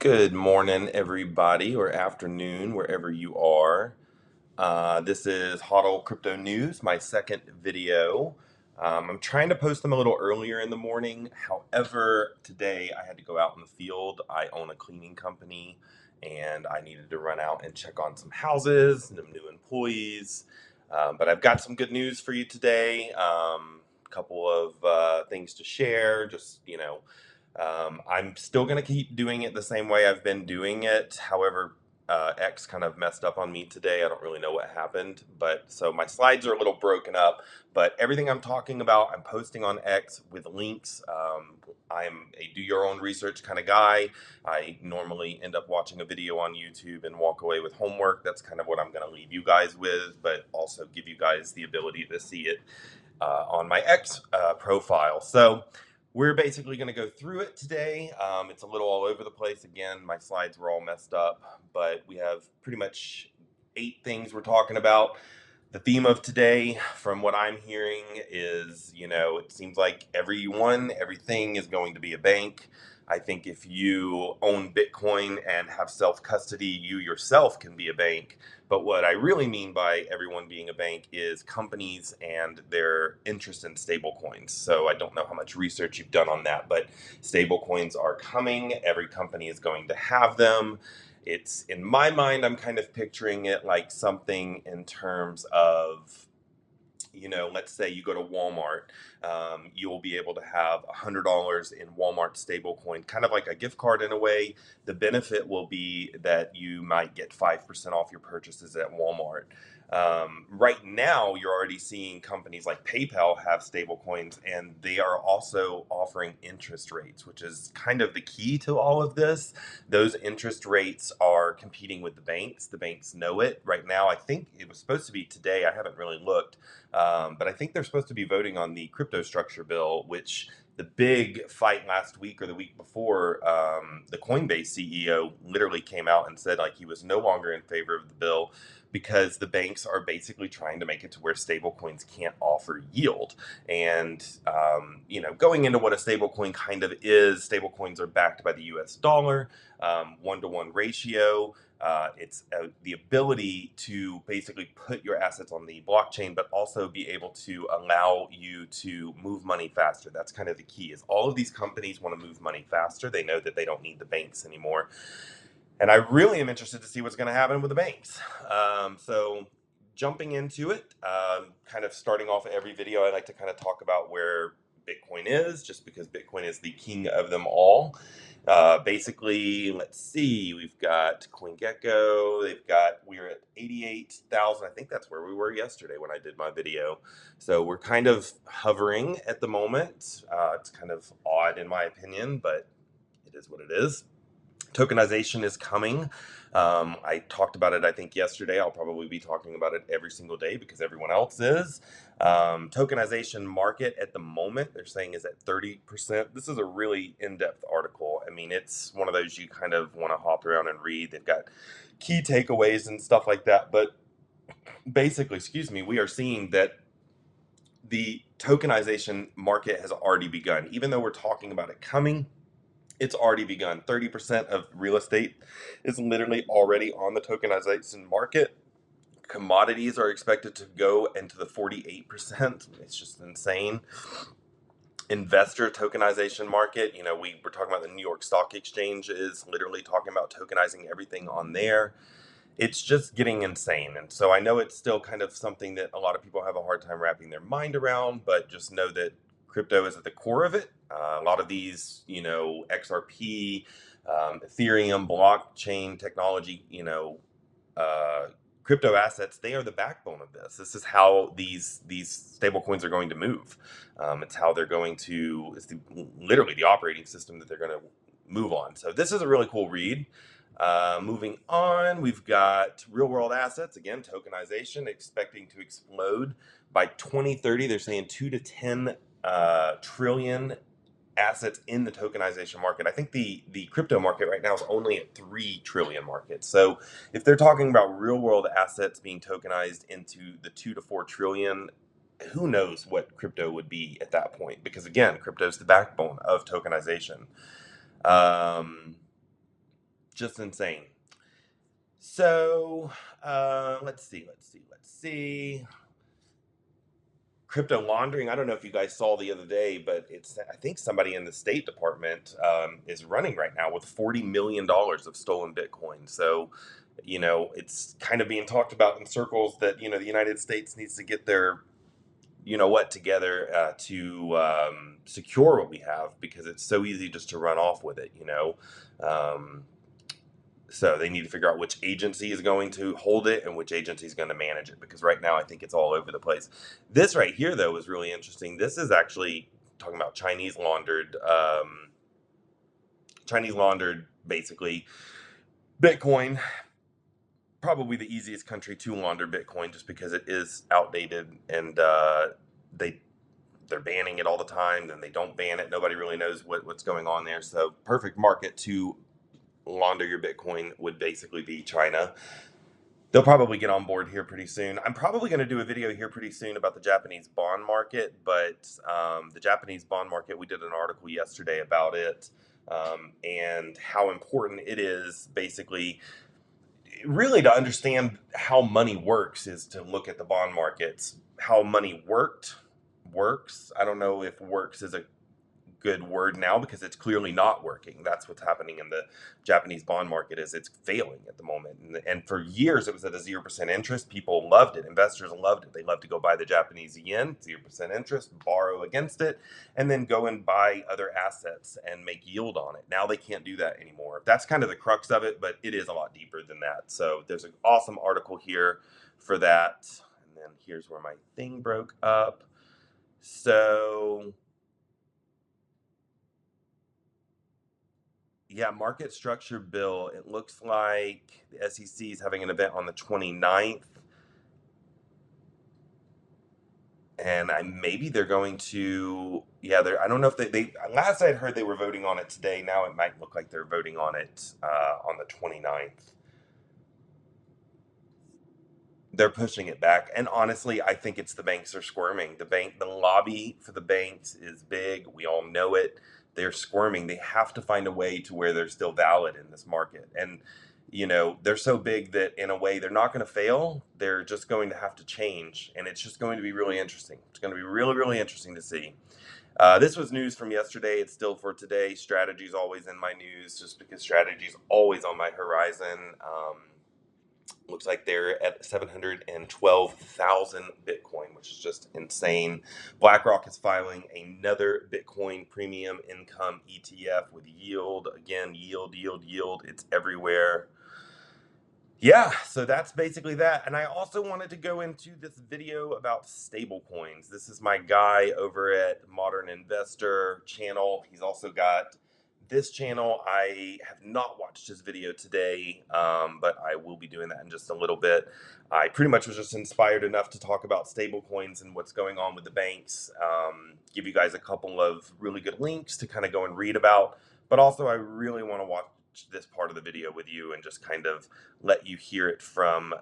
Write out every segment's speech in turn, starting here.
Good morning, everybody, or afternoon, wherever you are. This is HODL Crypto News, my second video. I'm trying to post them a little earlier in the morning. However, today I had to go out in the field. I own a cleaning company and I needed to run out and check on some houses, some new employees. But I've got some good news for you today. A couple of things to share, I'm still going to keep doing it the same way I've been doing it. However, X kind of messed up on me today. I don't really know what happened, but so my slides are a little broken up, but everything I'm talking about, I'm posting on X with links. I'm a do your own research kind of guy. I normally end up watching a video on YouTube and walk away with homework. That's kind of what I'm going to leave you guys with, but also give you guys the ability to see it on my X profile. So we're basically going to go through it today. It's a little all over the place. Again, my slides were all messed up, but we have pretty much 8 things we're talking about. The theme of today, from what I'm hearing, is, it seems like everything is going to be a bank. I think if you own Bitcoin and have self-custody, you yourself can be a bank. But what I really mean by everyone being a bank is companies and their interest in stablecoins. So I don't know how much research you've done on that, but stablecoins are coming. Every company is going to have them. It's, in my mind, I'm kind of picturing it like something in terms of, let's say you go to Walmart, you'll be able to have $100 in Walmart stablecoin, kind of like a gift card in a way. The benefit will be that you might get 5% off your purchases at Walmart. Right now, you're already seeing companies like PayPal have stablecoins, and they are also offering interest rates, which is kind of the key to all of this. Those interest rates are competing with the banks. The banks know it. Right now, I think it was supposed to be today. I haven't really looked. But I think they're supposed to be voting on the crypto structure bill, which the big fight last week or the week before, the Coinbase CEO literally came out and said like he was no longer in favor of the bill because the banks are basically trying to make it to where stablecoins can't offer yield. And, going into what a stablecoin kind of is, stablecoins are backed by the US dollar, 1-to-1 ratio. It's the ability to basically put your assets on the blockchain, but also be able to allow you to move money faster. That's kind of the key. Is all of these companies want to move money faster. They know that they don't need the banks anymore. And I really am interested to see what's going to happen with the banks. So jumping into it, kind of starting off every video, I like to kind of talk about where Bitcoin is, just because Bitcoin is the king of them all. Basically, let's see, we've got CoinGecko, we're at 88,000. I think that's where we were yesterday when I did my video. So we're kind of hovering at the moment. It's kind of odd in my opinion, but it is what it is. Tokenization is coming. I talked about it, I think, yesterday. I'll probably be talking about it every single day because everyone else is. Tokenization market at the moment, they're saying, is at 30%. This is a really in-depth article. I mean, it's one of those you kind of want to hop around and read. They've got key takeaways and stuff like that. But basically, we are seeing that the tokenization market has already begun. Even though we're talking about it coming, it's already begun. 30% of real estate is literally already on the tokenization market. Commodities are expected to go into the 48%. It's just insane. Investor tokenization market, we were talking about the New York Stock Exchange is literally talking about tokenizing everything on there. It's just getting insane. And so I know it's still kind of something that a lot of people have a hard time wrapping their mind around, but just know that crypto is at the core of it. A lot of these, XRP, Ethereum, blockchain technology, crypto assets, they are the backbone of this. This is how these stable coins are going to move. It's how they're going to, literally the operating system that they're going to move on. So this is a really cool read. Moving on, we've got real world assets. Again, tokenization expecting to explode by 2030. They're saying 2 to 10 trillion assets in the tokenization market. I think the crypto market right now is only at 3 trillion market. So if they're talking about real world assets being tokenized into the 2 to 4 trillion, who knows what crypto would be at that point? Because again, crypto is the backbone of tokenization. Just insane. So let's see. Crypto laundering. I don't know if you guys saw the other day, but it's I think somebody in the State Department is running right now with $40 million of stolen Bitcoin. So, it's kind of being talked about in circles that the United States needs to get their what together to secure what we have because it's so easy just to run off with it. Um, so they need to figure out which agency is going to hold it and which agency is going to manage it because right now I think it's all over the place. This right here, though, is really interesting. This is actually talking about Chinese laundered basically Bitcoin. Probably the easiest country to launder Bitcoin just because it is outdated and they they're banning it all the time. Then they don't ban it. Nobody really knows what's going on there. So perfect market to launder your Bitcoin would basically be China. They'll probably get on board here pretty soon. I'm probably going to do a video here pretty soon about the Japanese bond market, but the Japanese bond market, we did an article yesterday about it and how important it is basically. Really, to understand how money works is to look at the bond markets. How money works. I don't know if works is a good word now because it's clearly not working. That's what's happening in the Japanese bond market is it's failing at the moment. And for years it was at a 0% interest. People loved it. Investors loved it. They loved to go buy the Japanese yen, 0% interest, borrow against it, and then go and buy other assets and make yield on it. Now they can't do that anymore. That's kind of the crux of it, but it is a lot deeper than that. So there's an awesome article here for that. And then here's where my thing broke up. So yeah, market structure bill. It looks like the SEC is having an event on the 29th. And maybe they're going to, yeah, I don't know if they, last I'd heard they were voting on it today. Now it might look like they're voting on it on the 29th. They're pushing it back. And honestly, I think it's the banks are squirming. The lobby for the banks is big. We all know it. They're squirming. They have to find a way to where they're still valid in this market. And, they're so big that in a way they're not going to fail. They're just going to have to change. And it's just going to be really interesting. It's going to be really, really interesting to see. This was news from yesterday. It's still for today. Strategy's always in my news just because strategy's always on my horizon. Looks like they're at 712,000 Bitcoin, which is just insane. BlackRock is filing another Bitcoin premium income ETF with yield. Again, yield, yield, yield. It's everywhere. Yeah, so that's basically that. And I also wanted to go into this video about stablecoins. This is my guy over at Modern Investor channel. He's also got this channel. I have not watched his video today, but I will be doing that in just a little bit. I pretty much was just inspired enough to talk about stablecoins and what's going on with the banks. Give you guys a couple of really good links to kind of go and read about. But also, I really want to watch this part of the video with you and just kind of let you hear it from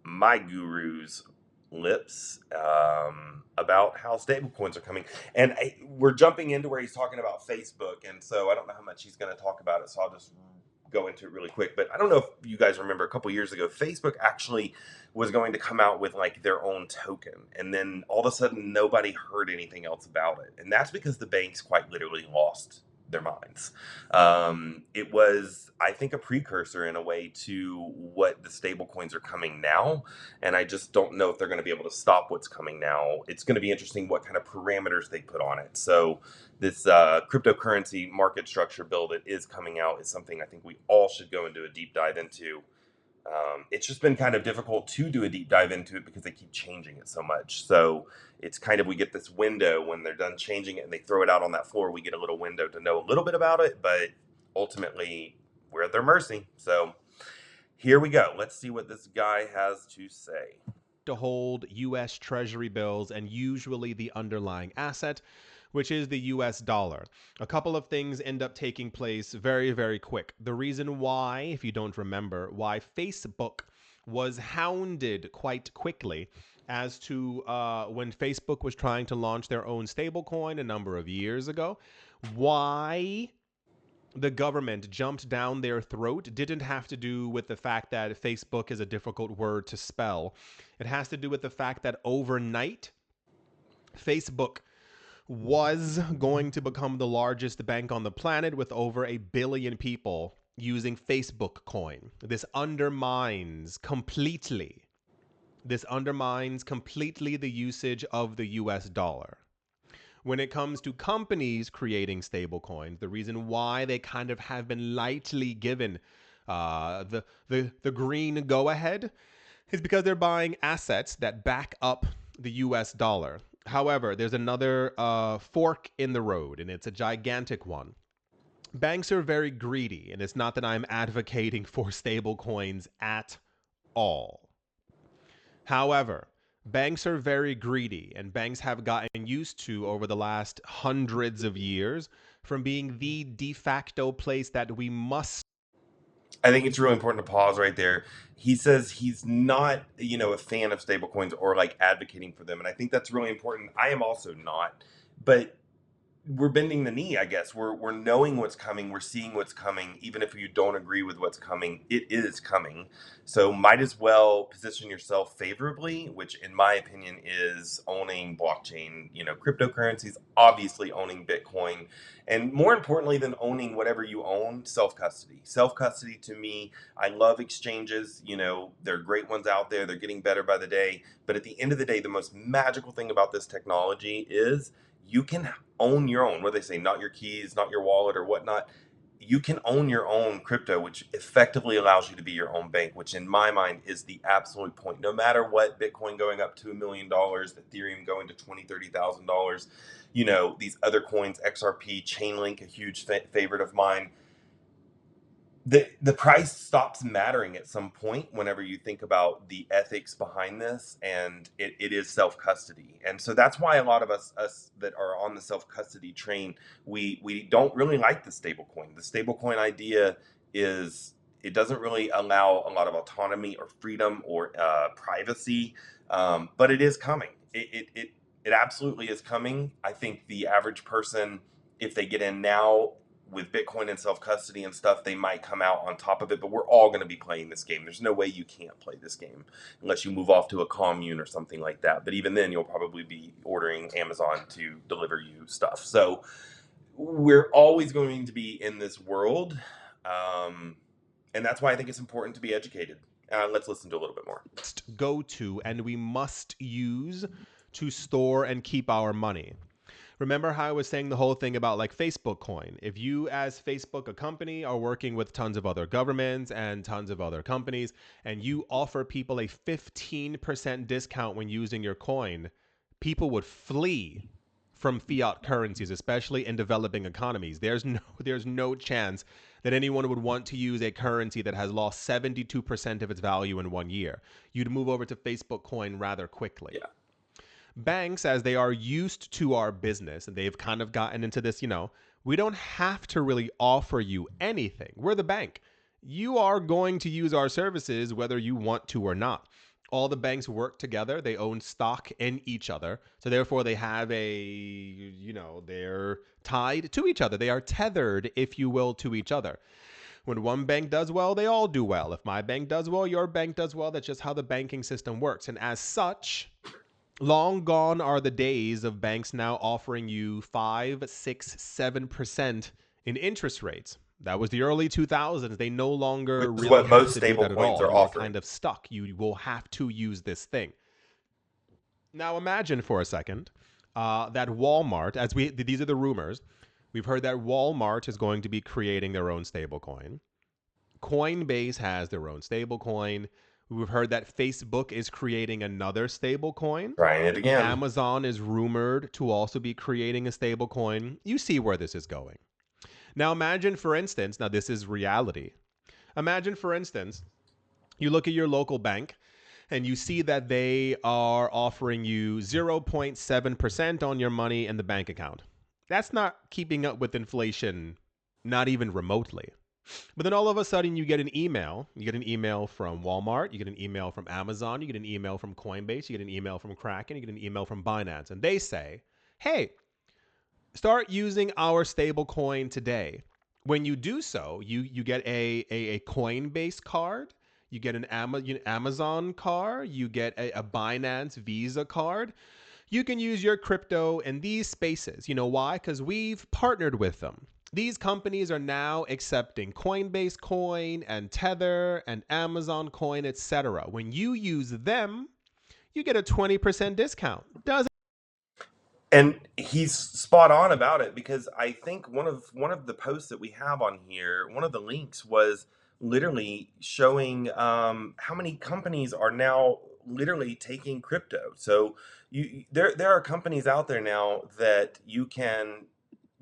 my guru's lips about how stablecoins are coming. And we're jumping into where he's talking about Facebook, and so I don't know how much he's going to talk about it, so I'll just go into it really quick. But I don't know if you guys remember a couple years ago, Facebook actually was going to come out with like their own token, and then all of a sudden nobody heard anything else about it, and that's because the banks quite literally lost their minds. It was, I think, a precursor in a way to what the stable coins are coming now. And I just don't know if they're going to be able to stop what's coming now. It's going to be interesting what kind of parameters they put on it. So this cryptocurrency market structure bill that is coming out is something I think we all should go and do a deep dive into. It's just been kind of difficult to do a deep dive into it because they keep changing it so much. So it's kind of, we get this window when they're done changing it and they throw it out on that floor. We get a little window to know a little bit about it, but ultimately we're at their mercy. So here we go. Let's see what this guy has to say. To hold US Treasury bills and usually the underlying asset, which is the US dollar. A couple of things end up taking place very, very quick. The reason why, if you don't remember, why Facebook was hounded quite quickly as to when Facebook was trying to launch their own stablecoin a number of years ago, why the government jumped down their throat didn't have to do with the fact that Facebook is a difficult word to spell. It has to do with the fact that overnight, Facebook was going to become the largest bank on the planet with over 1 billion people using Facebook coin. This undermines completely the usage of the US dollar. When it comes to companies creating stablecoins, the reason why they kind of have been lightly given the green go ahead is because they're buying assets that back up the US dollar. However, there's another fork in the road, and it's a gigantic one. Banks are very greedy, and it's not that I'm advocating for stablecoins at all. However, banks are very greedy, and banks have gotten used to, over the last hundreds of years, from being the de facto place that we must. I think it's really important to pause right there. He says he's not, a fan of stablecoins or like advocating for them, and I think that's really important. I am also not, but we're bending the knee, I guess. We're knowing what's coming. We're seeing what's coming. Even if you don't agree with what's coming, it is coming. So might as well position yourself favorably, which in my opinion is owning blockchain, cryptocurrencies, obviously owning Bitcoin, and more importantly than owning whatever you own, self-custody. Self-custody to me, I love exchanges. There are great ones out there. They're getting better by the day. But at the end of the day, the most magical thing about this technology is you can own your own, what do they say, not your keys, not your wallet or whatnot. You can own your own crypto, which effectively allows you to be your own bank, which in my mind is the absolute point. No matter what, Bitcoin going up to $1 million, Ethereum going to $20,000, $30,000, these other coins, XRP, Chainlink, a huge favorite of mine, the price stops mattering at some point whenever you think about the ethics behind this, and it is self-custody. And so that's why a lot of us that are on the self-custody train, we don't really like the stablecoin idea. Is it doesn't really allow a lot of autonomy or freedom or privacy, but it is coming. It absolutely is coming. I think the average person, if they get in now with Bitcoin and self custody and stuff, they might come out on top of it. But we're all going to be playing this game. There's no way you can't play this game unless you move off to a commune or something like that. But even then, you'll probably be ordering Amazon to deliver you stuff. So we're always going to be in this world. And that's why I think it's important to be educated. Let's listen to a little bit more. Go to and we must use to store and keep our money. Remember how I was saying the whole thing about like Facebook coin? If you, as Facebook, a company, are working with tons of other governments and tons of other companies, and you offer people a 15% discount when using your coin, people would flee from fiat currencies, especially in developing economies. There's no chance that anyone would want to use a currency that has lost 72% of its value in 1 year. You'd move over to Facebook coin rather quickly. Yeah. Banks, as they are used to our business, and they've kind of gotten into this, we don't have to really offer you anything. We're the bank. You are going to use our services whether you want to or not. All the banks work together. They own stock in each other. So therefore they have they're tied to each other. They are tethered, if you will, to each other. When one bank does well, they all do well. If my bank does well, your bank does well. That's just how the banking system works. And as such, long gone are the days of banks now offering you 5, 6, 7% in interest rates. That was the early 2000s. They no Which longer is really what have most to do stable that at coins all. are You are offering. kind of stuck. You will have to use this thing. Now imagine for a second that Walmart, these are the rumors, we've heard that Walmart is going to be creating their own stablecoin. Coinbase has their own stablecoin. We've heard that Facebook is creating another stablecoin. Trying it again. Amazon is rumored to also be creating a stablecoin. You see where this is going. Now imagine, for instance, now this is reality. Imagine, for instance, you look at your local bank and you see that they are offering you 0.7% on your money in the bank account. That's not keeping up with inflation, not even remotely. But then all of a sudden you get an email. You get an email from Walmart. You get an email from Amazon. You get an email from Coinbase. You get an email from Kraken. You get an email from Binance. And they say, hey, start using our stable coin today. When you do so, you get a Coinbase card, you get an Amazon card, you get a Binance Visa card. You can use your crypto in these spaces. You know why? Because we've partnered with them. These companies are now accepting Coinbase Coin and Tether and Amazon Coin, etc. When you use them, you get a 20% discount. Doesn't And he's spot on about it, because I think one of the posts that we have on here, one of the links was literally showing how many companies are now literally taking crypto. So there are companies out there now that you can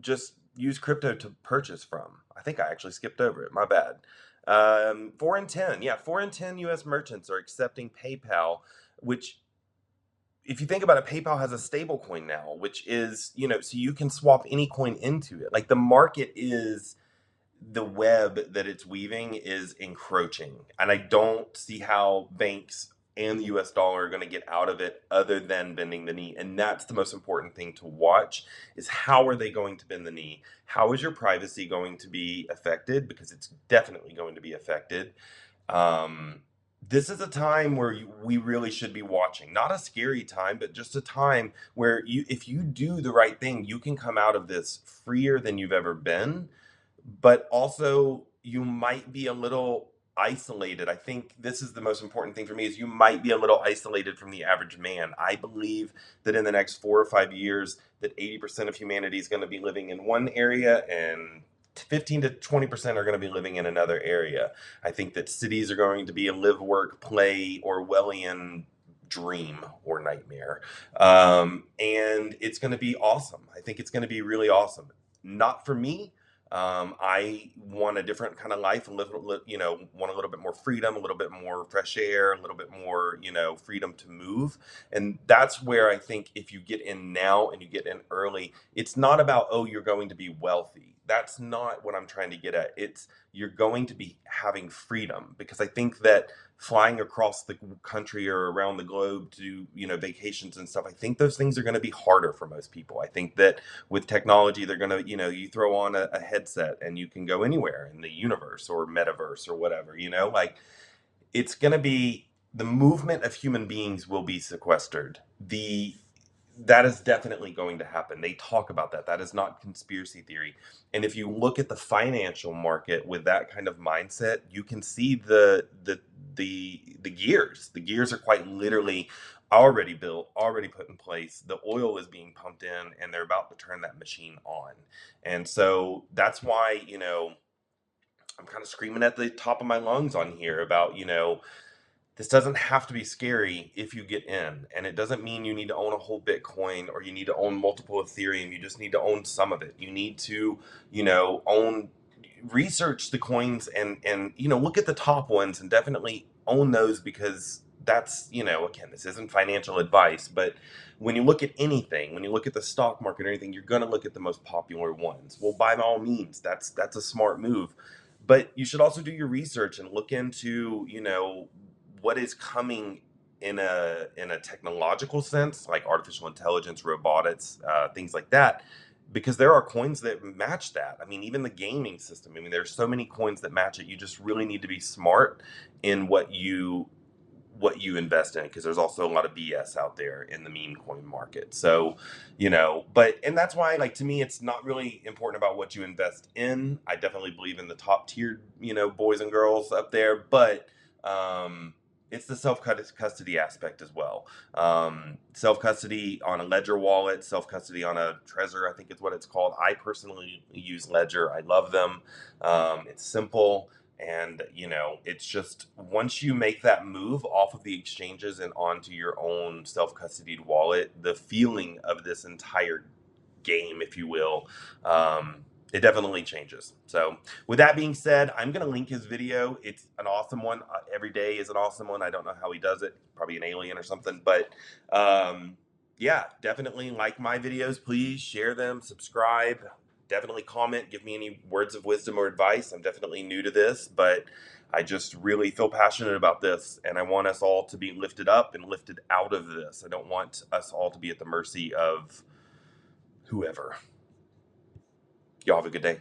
just use crypto to purchase from. I think I actually skipped over it. My bad. 4 in 10, yeah, 4 in 10 U.S. merchants are accepting PayPal, which, if you think about it, PayPal has a stable coin now, which is, so you can swap any coin into it. Like, the market is, the web that it's weaving is encroaching. And I don't see how banks and the US dollar are going to get out of it other than bending the knee. And that's the most important thing to watch, is how are they going to bend the knee? How is your privacy going to be affected? Because it's definitely going to be affected. um, this is a time where we really should be watching. Not a scary time, but just a time where if you do the right thing, you can come out of this freer than you've ever been. But also, you might be a little isolated. I think this is the most important thing for me, is you might be a little isolated from the average man. I believe that in the next 4 or 5 years, that 80% of humanity is going to be living in one area, and 15 to 20% are going to be living in another area. I think that cities are going to be a live, work, play Orwellian dream or nightmare. And it's going to be awesome. I think it's going to be really awesome. Not for me. I want a different kind of life, and want a little bit more freedom, a little bit more fresh air, a little bit more, freedom to move. And that's where I think, if you get in now and you get in early, it's not about, oh, you're going to be wealthy. That's not what I'm trying to get at. It's, you're going to be having freedom, because I think that flying across the country or around the globe to, vacations and stuff, I think those things are going to be harder for most people. I think that with technology, they're going to, you throw on a headset and you can go anywhere in the universe or metaverse or whatever, like, it's going to be, the movement of human beings will be sequestered. That is definitely going to happen. They talk about that. That is not conspiracy theory. And if you look at the financial market with that kind of mindset, you can see the gears. The gears are quite literally already built, already put in place. The oil is being pumped in, and they're about to turn that machine on. And so that's why, I'm kind of screaming at the top of my lungs on here about, this doesn't have to be scary if you get in. And it doesn't mean you need to own a whole Bitcoin or you need to own multiple Ethereum. You just need to own some of it. You need to, own, research the coins, and look at the top ones and definitely own those, because that's, again, this isn't financial advice, but when you look at anything, when you look at the stock market or anything, you're going to look at the most popular ones. Well, by all means, that's a smart move. But you should also do your research and look into, what is coming in a technological sense, like artificial intelligence, robotics, things like that, because there are coins that match that. I mean, even the gaming system. I mean, there's so many coins that match it. You just really need to be smart in what you invest in, because there's also a lot of BS out there in the meme coin market. So, and that's why, like, to me, it's not really important about what you invest in. I definitely believe in the top tier, boys and girls up there, but it's the self custody aspect as well. Self custody on a Ledger wallet, self custody on a Trezor, I think is what it's called. I personally use Ledger. I love them. It's simple. And, it's just, once you make that move off of the exchanges and onto your own self custodied wallet, the feeling of this entire game, if you will, it definitely changes. So, with that being said, I'm going to link his video. It's an awesome one. Every day is an awesome one. I don't know how he does it. Probably an alien or something. But yeah, definitely like my videos. Please share them, subscribe. Definitely comment. Give me any words of wisdom or advice. I'm definitely new to this, but I just really feel passionate about this. And I want us all to be lifted up and lifted out of this. I don't want us all to be at the mercy of whoever. Y'all have a good day.